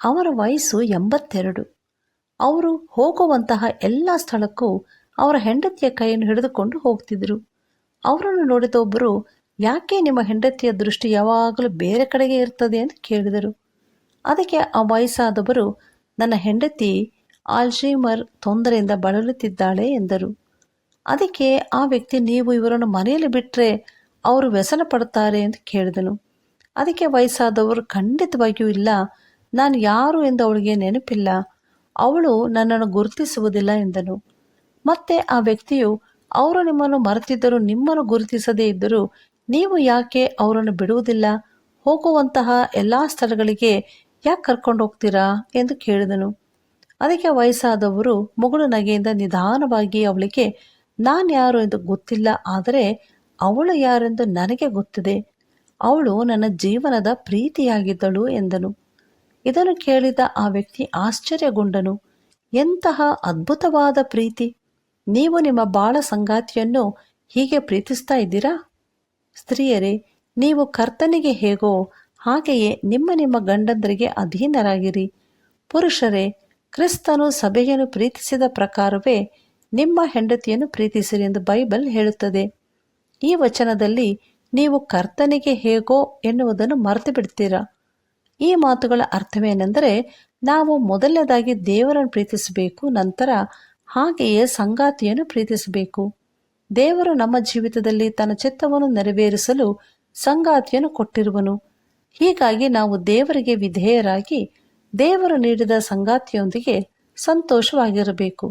ಅವರ ವಯಸ್ಸು 82. ಅವರು ಹೋಗುವಂತಹ ಎಲ್ಲ ಸ್ಥಳಕ್ಕೂ ಅವರ ಹೆಂಡತಿಯ ಕೈಯನ್ನು ಹಿಡಿದುಕೊಂಡು ಹೋಗ್ತಿದ್ರು. ಅವರನ್ನು ನೋಡಿದ ಒಬ್ಬರು, ಯಾಕೆ ನಿಮ್ಮ ಹೆಂಡತಿಯ ದೃಷ್ಟಿ ಯಾವಾಗಲೂ ಬೇರೆ ಕಡೆಗೆ ಇರ್ತದೆ ಎಂದು ಕೇಳಿದರು. ಅದಕ್ಕೆ ಆ ವಯಸ್ಸಾದವರು, ನನ್ನ ಹೆಂಡತಿ ಆಲ್ಝೀಮರ್ ತೊಂದರೆಯಿಂದ ಬಳಲುತ್ತಿದ್ದಾಳೆ ಎಂದರು. ಅದಕ್ಕೆ ಆ ವ್ಯಕ್ತಿ, ನೀವು ಇವರನ್ನು ಮನೆಯಲ್ಲಿ ಬಿಟ್ಟರೆ ಅವರು ವ್ಯಸನ ಪಡುತ್ತಾರೆ ಎಂದು ಕೇಳಿದನು. ಅದಕ್ಕೆ ವಯಸ್ಸಾದವರು, ಖಂಡಿತವಾಗಿಯೂ ಇಲ್ಲ, ನಾನು ಯಾರು ಎಂದು ಅವಳಿಗೆ ನೆನಪಿಲ್ಲ, ಅವಳು ನನ್ನನ್ನು ಗುರುತಿಸುವುದಿಲ್ಲ ಎಂದನು. ಮತ್ತೆ ಆ ವ್ಯಕ್ತಿಯು, ಅವರು ನಿಮ್ಮನ್ನು ಮರೆತಿದ್ದರೂ ನಿಮ್ಮನ್ನು ಗುರುತಿಸದೇ ಇದ್ದರೂ ನೀವು ಯಾಕೆ ಅವರನ್ನು ಬಿಡುವುದಿಲ್ಲ, ಹೋಗುವಂತಹ ಎಲ್ಲ ಸ್ಥಳಗಳಿಗೆ ಯಾಕೆ ಕರ್ಕೊಂಡು ಹೋಗ್ತೀರಾ ಎಂದು ಕೇಳಿದನು. ಅದಕ್ಕೆ ವಯಸ್ಸಾದವರು ಮುಗುಳು ನಗೆಯಿಂದ ನಿಧಾನವಾಗಿ ಅವಳಿಗೆ, ನಾನು ಯಾರು ಎಂದು ಗೊತ್ತಿಲ್ಲ, ಆದರೆ ಅವಳು ಯಾರೆಂದು ನನಗೆ ಗೊತ್ತಿದೆ, ಅವಳು ನನ್ನ ಜೀವನದ ಪ್ರೀತಿಯಾಗಿದ್ದಳು ಎಂದನು. ಇದನ್ನು ಕೇಳಿದ ಆ ವ್ಯಕ್ತಿ ಆಶ್ಚರ್ಯಗೊಂಡನು. ಎಂತಹ ಅದ್ಭುತವಾದ ಪ್ರೀತಿ! ನೀವು ನಿಮ್ಮ ಬಾಳ ಸಂಗಾತಿಯನ್ನು ಹೀಗೆ ಪ್ರೀತಿಸ್ತಾ ಇದ್ದೀರಾ? ಸ್ತ್ರೀಯರೇ, ನೀವು ಕರ್ತನಿಗೆ ಹೇಗೋ ಹಾಗೆಯೇ ನಿಮ್ಮ ನಿಮ್ಮ ಗಂಡಂದರಿಗೆ ಅಧೀನರಾಗಿರಿ. ಪುರುಷರೇ, ಕ್ರಿಸ್ತನು ಸಭೆಯನ್ನು ಪ್ರೀತಿಸಿದ ಪ್ರಕಾರವೇ ನಿಮ್ಮ ಹೆಂಡತಿಯನ್ನು ಪ್ರೀತಿಸಿರಿ ಎಂದು ಬೈಬಲ್ ಹೇಳುತ್ತದೆ. ಈ ವಚನದಲ್ಲಿ ನೀವು ಕರ್ತನಿಗೆ ಹೇಗೋ ಎನ್ನುವುದನ್ನು ಮರೆತು ಬಿಡ್ತೀರಾ. ಈ ಮಾತುಗಳ ಅರ್ಥವೇನೆಂದರೆ, ನಾವು ಮೊದಲನೇದಾಗಿ ದೇವರನ್ನು ಪ್ರೀತಿಸಬೇಕು, ನಂತರ ಹಾಗೆಯೇ ಸಂಗಾತಿಯನ್ನು ಪ್ರೀತಿಸಬೇಕು. ದೇವರು ನಮ್ಮ ಜೀವಿತದಲ್ಲಿ ತನ್ನ ಚಿತ್ತವನ್ನು ನೆರವೇರಿಸಲು ಸಂಗಾತಿಯನ್ನು ಕೊಟ್ಟಿರುವನು. ಹೀಗಾಗಿ ನಾವು ದೇವರಿಗೆ ವಿಧೇಯರಾಗಿ ದೇವರು ನೀಡಿದ ಸಂಗಾತಿಯೊಂದಿಗೆ ಸಂತೋಷವಾಗಿರಬೇಕು.